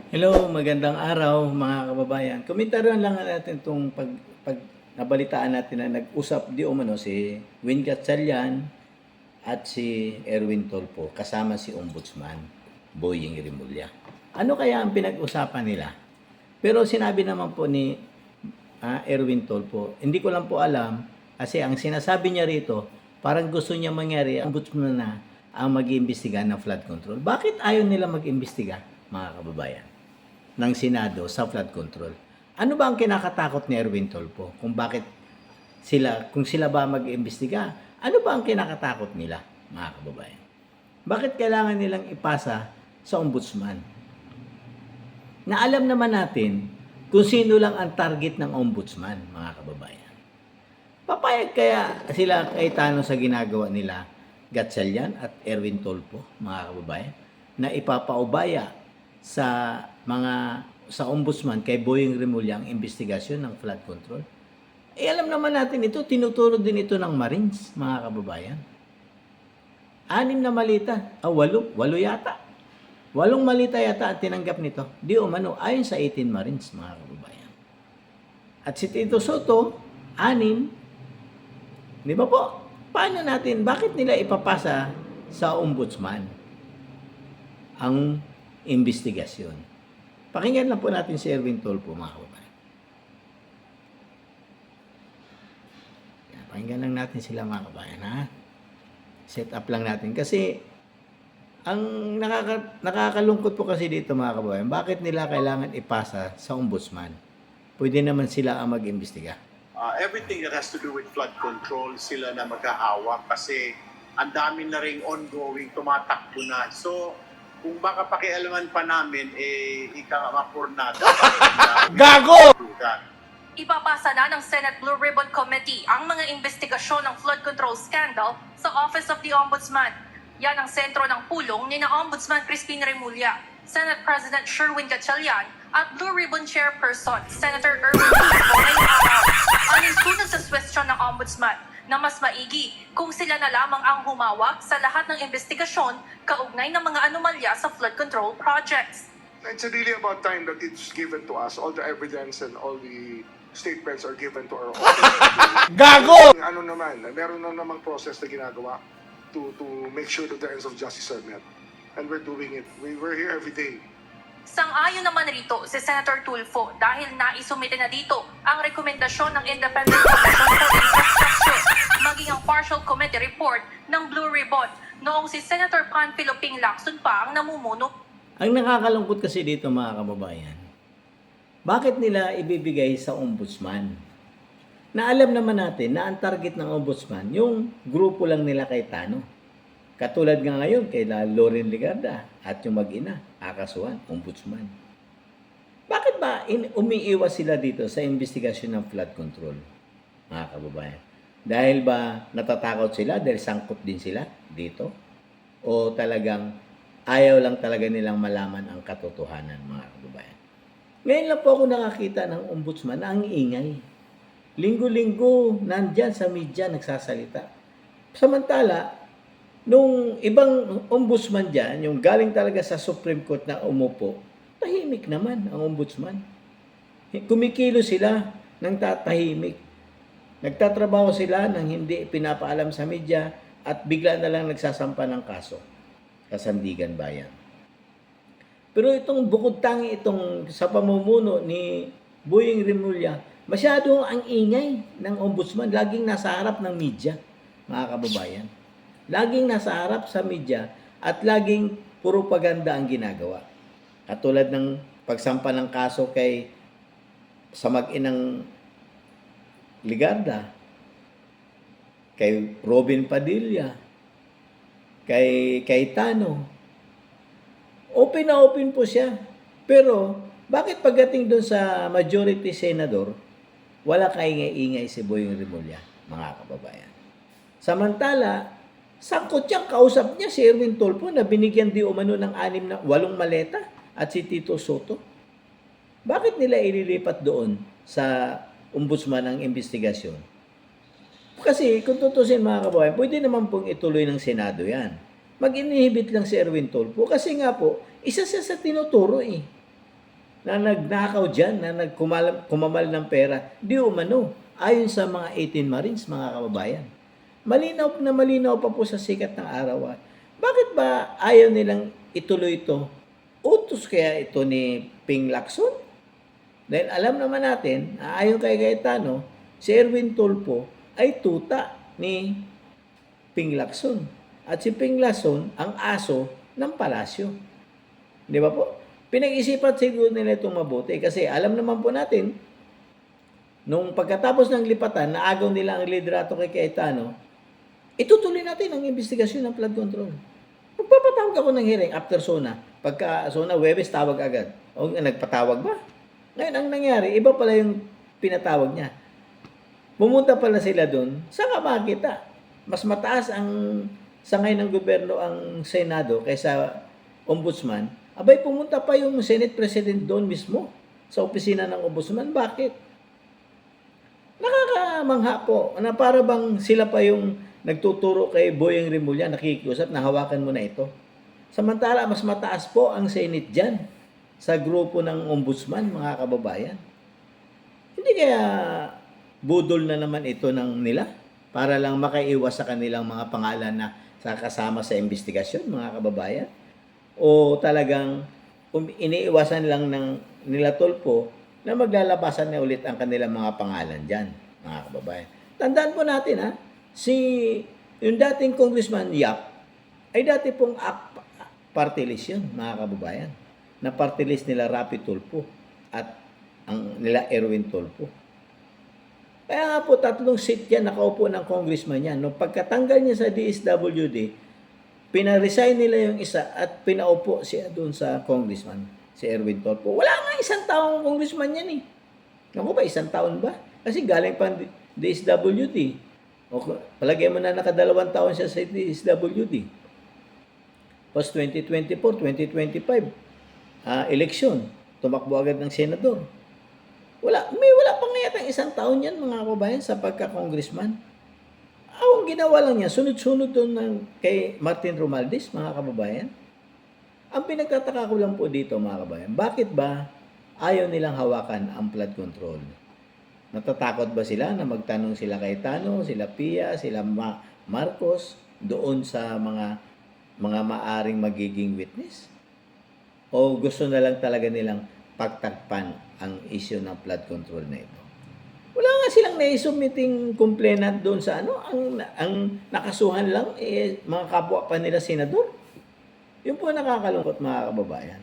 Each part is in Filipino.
Hello, magandang araw mga kababayan. Komentaron lang natin itong pag nabalitaan natin na nag-usap di umano si Win Gatchalian at si Erwin Tolpo kasama si Ombudsman Boying Rimulya. Ano kaya ang pinag-usapan nila? Pero sinabi naman po ni Erwin Tolpo, hindi ko lang po alam kasi ang sinasabi niya rito, parang gusto niya mangyari ang ombudsman na ang mag-iimbestiga ng flood control. Bakit ayaw nila mag-imbestiga, mga kababayan, ng Senado sa flood control? Ano ba ang kinakatakot ni Erwin Tolpo? Kung sila ba mag-iimbestiga, ano ba ang kinakatakot nila, mga kababayan? Bakit kailangan nilang ipasa sa ombudsman? Na alam naman natin kung sino lang ang target ng ombudsman, mga kababayan. Papayag kaya sila kay Tano sa ginagawa nila, Gatchalian at Erwin Tolpo, mga kababayan, na ipapaubaya sa ombudsman kay Boying Rimulya ang investigasyon ng flood control? Alam naman natin ito, tinuturo din ito ng Marines, mga kababayan. 6 na malita, 8 yata. 8 malita yata ang tinanggap nito. Di umano, ayon sa 18 Marines, mga kababayan. At si Tito Soto, 6. Di ba po? Paano natin, bakit nila ipapasa sa ombudsman ang investigasyon? Pakinggan lang po natin si Erwin Tolpo, mga kababayan. Pakinggan lang natin sila, mga kababayan, ha? Set up lang natin. Kasi, ang nakakalungkot po kasi dito, mga kababayan, bakit nila kailangan ipasa sa ombudsman? Pwede naman sila ang mag-imbestiga. Everything that has to do with flood control, sila na mag-aawak kasi ang dami na ring ongoing, tumatakbo na. So, kung baka pakialaman pa namin, ika-mapurnada. Gago! Ipapasa na ng Senate Blue Ribbon Committee ang mga investigasyon ng flood control scandal sa Office of the Ombudsman. Yan ang sentro ng pulong ni na Ombudsman Crispin Remulla, Senate President Sherwin Gatchalian at Blue Ribbon Chairperson Senator Erwin Tolpo ngayong araw. Alinsunod sa suwestyon ng Ombudsman na mas maigi kung sila na lamang ang humawak sa lahat ng investigasyon kaugnay ng mga anomalya sa flood control projects. It's really about time that it's given to us. All the evidence and all the statements are given to our office. Gago! Ano naman, meron na namang process na ginagawa to make sure that the ends of justice are met. And we're doing it. We're here every day. Sang-ayon naman rito si Senator Tulfo dahil naisumite na dito ang rekomendasyon ng Independent Commission for Infrastructure, maging ang partial committee report ng Blue Ribbon noong si Senator Panfilo Ping Lacson pa ang namumuno. Ang nakakalungkot kasi dito, mga kababayan, bakit nila ibibigay sa ombudsman? Na alam naman natin na ang target ng ombudsman, yung grupo lang nila kay Tano. Katulad nga ngayon kay Loren Legarda at yung mag-ina, akasuhan, ombudsman. Bakit ba umiiwas sila dito sa investigasyon ng flood control, mga kababayan? Dahil ba natatakot sila dahil sangkot din sila dito? O talagang ayaw lang talaga nilang malaman ang katotohanan, mga kababayan? Ngayon lang po ako nakakita ng ombudsman na ang ingay. Linggo-linggo nandyan sa media nagsasalita. Samantala, nung ibang ombudsman dyan, yung galing talaga sa Supreme Court na umupo, tahimik naman ang ombudsman. Kumikilo sila ng tatahimik. Nagtatrabaho sila ng hindi pinapaalam sa media at bigla na lang nagsasampa ng kaso sa Sandigan Bayan. Pero itong bukod tangi itong sa pamumuno ni Boying Rimulya, masyado ang ingay ng ombudsman. Laging nasa harap ng media, mga kababayan. Laging nasa harap sa media at laging puro paganda ang ginagawa. Katulad ng pagsampa ng kaso sa mag-inang Legarda, kay Robin Padilla, kay Tano. Open na open po siya. Pero, bakit pagdating doon sa majority senador, wala kaingay-ingay si Boying Rimulya, mga kababayan? Samantala, sangkot siyang kausap niya si Erwin Tolpo na binigyan di umano ng 8 maleta at si Tito Soto. Bakit nila ililipat doon sa ombudsman ang investigasyon? Kasi kung tutusin, mga kababayan, pwede naman pong ituloy ng Senado yan. Mag-inhibit lang si Erwin Tolpo kasi nga po, isa siya sa tinuturo eh. na nagnakaw dyan, na kumamal ng pera, di umano, ayon sa mga 18 Marines, mga kababayan. Malinaw pa po sa sikat ng araw. Bakit ba ayaw nilang ituloy ito? Utos kaya ito ni Ping Lacson? Dahil alam naman natin, ayon kay Cayetano, si Erwin Tulfo ay tuta ni Ping Lacson. At si Ping Lacson ang aso ng palasyo. Di ba po? Pinag-isipan siguro nila itong mabuti kasi alam naman po natin, nung pagkatapos ng lipatan, naagaw nila ang liderato kay Cayetano, itutuloy natin ang investigasyon ng flood control. Magpapatawag ako ng hearing after SONA. Pagka SONA, Webes, tawag agad. O nagpatawag ba? Ngayon, ang nangyari, iba pala yung pinatawag niya. Pumunta pala sila doon, saka makita. Mas mataas ang sangay ng gobyerno ang Senado kaysa Ombudsman. Abay, pumunta pa yung Senate President doon mismo sa opisina ng Ombudsman. Bakit? Nakakamangha po na para bang sila pa yung nagtuturo kay Boyeng Rimulya, nakikiusap na hawakan mo na ito. Samantala, mas mataas po ang Senate dyan sa grupo ng Ombudsman, mga kababayan. Hindi kaya budol na naman ito ng nila para lang makaiwas sa kanilang mga pangalan na kasama sa investigasyon, mga kababayan? O talagang iniiwasan lang ng nila Tulfo na maglalabasan na ulit ang kanilang mga pangalan dyan, mga kababayan. Tandaan po natin, yung dating Congressman Yap, ay dati pong party list yun, mga kababayan. Na party list nila Rapi Tulfo at ang nila Erwin Tulfo. Kaya nga po, 3 seat yan, nakaupo ng congressman yan. Nung pagkatanggal niya sa DSWD, pinaresign nila yung isa at pinaupo siya doon sa congressman, si Erwin Tulfo. Wala nga isang taong congressman yan eh. Naku ba, isang taon ba? Kasi galing pa DSWD. O, palagay mo na nakadalawang taon siya sa DSWD. Pas 2024, 2025, eleksyon. Tumakbo agad ng senador. Wala pa nga yatang isang taon yan, mga kababayan, sa pagka-congressman. Ang ginawa lang niya, sunod-sunod doon kay Martin Romualdez, mga kababayan. Ang pinagtataka ko lang po dito, mga kababayan, bakit ba ayaw nilang hawakan ang flood control? Natatakot ba sila na magtanong sila kay Tano, sila Pia, sila Marcos, doon sa mga maaring magiging witness? O gusto na lang talaga nilang pagtakpan ang issue ng flood control na ito? Wala nga silang naisubmiting complainant doon sa ang nakasuhan lang, mga kapwa pa nila senador. Yun po nakakalungkot, mga kababayan.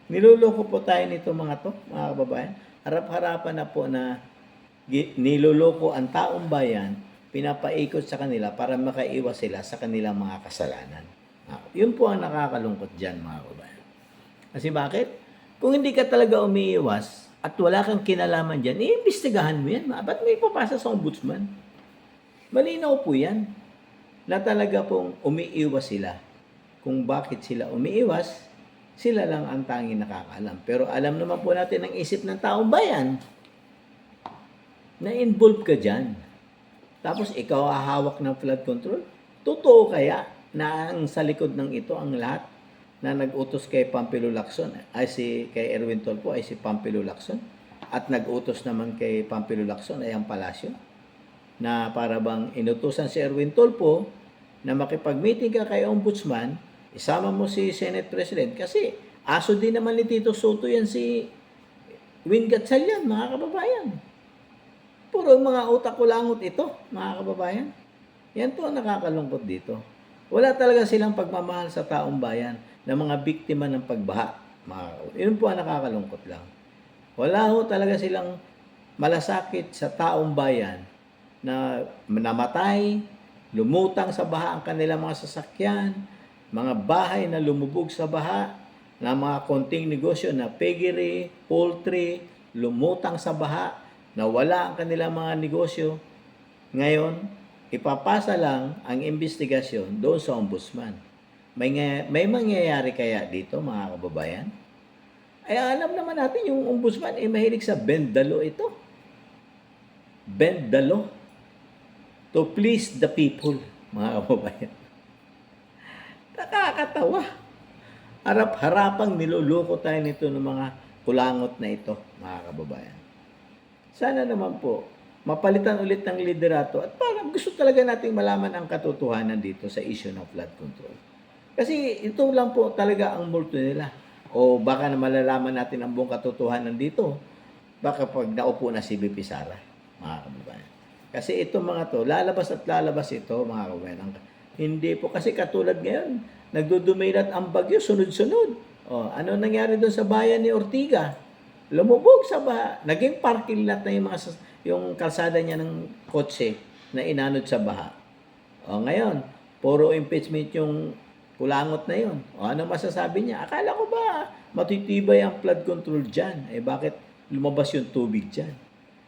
Niloloko po tayo nito mga kababayan. Harap-harapan na po na niloloko ang taong bayan, pinapaikot sa kanila para makaiwas sila sa kanilang mga kasalanan. Yun po ang nakakalungkot dyan, mga kababayan. Kasi bakit? Kung hindi ka talaga umiiwas at wala kang kinalaman dyan, iimbestigahan mo yan. Ba't may papasa sa ombudsman? Malinaw po yan na talaga pong umiiwas sila. Kung bakit sila umiiwas, sila lang ang tanging nakakaalam. Pero alam naman po natin ang isip ng taong bayan na involved ka dyan. Tapos ikaw hahawak ng flood control? Totoo kaya na ang sa likod ng ito ang lahat na nag-utos kay Pampilo Lacson, kay Erwin Tulfo ay si Pampilo Lacson, at nag-utos naman kay Pampilo Lacson ay ang palasyo, na para bang inutusan si Erwin Tulfo na makipag-meeting ka kay Ombudsman, isama mo si Senate President, kasi aso din naman ni Tito Soto yan si Win Gatchalian, mga kababayan. Puro mga utak kulangot ito, mga kababayan. Yan po ang nakakalungkot dito. Wala talaga silang pagmamahal sa taong bayan na mga biktima ng pagbaha. Yun po ang nakakalungkot lang. Wala ho talaga silang malasakit sa taong bayan na namatay, lumutang sa baha ang kanilang mga sasakyan, mga bahay na lumubog sa baha, na mga konting negosyo na piggery, poultry, lumutang sa baha, nawala ang kanilang mga negosyo. Ngayon, ipapasa lang ang investigasyon doon sa ombudsman. May mangyayari kaya dito, mga kababayan? Ay alam naman natin yung ombudsman mahilig sa bend the law ito. Bend the law to please the people, mga kababayan. Nakakatawa. Harap-harapang niloloko tayo nito ng mga kulangot na ito, mga kababayan. Sana naman po, mapalitan ulit ng liderato at parang gusto talaga nating malaman ang katotohanan dito sa issue ng flood control. Kasi ito lang po talaga ang multo nila. O baka na malalaman natin ang buong katotohanan dito, baka pag naupo na si BP Sara, mga kababayan. Kasi itong mga to, lalabas at lalabas ito, mga kababayan. Hindi po, kasi katulad ngayon, nagdudumilat ang bagyo, sunod-sunod. O, ano nangyari doon sa bayan ni Ortiga? Lumubog sa baha. Naging parking lot na yung kalsada niya ng kotse na inanod sa baha. O ngayon, puro impeachment yung kulangot na yun. O ano masasabi niya? Akala ko ba matitibay ang flood control dyan? Eh bakit lumabas yung tubig dyan?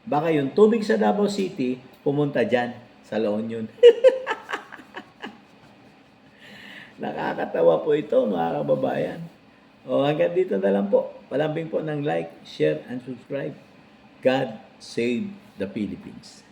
Baka yung tubig sa Davao City pumunta dyan sa La Union. Nakakatawa po ito, mga kababayan. O hanggang dito na lang po. Palambing po ng like, share, and subscribe. God save the Philippines.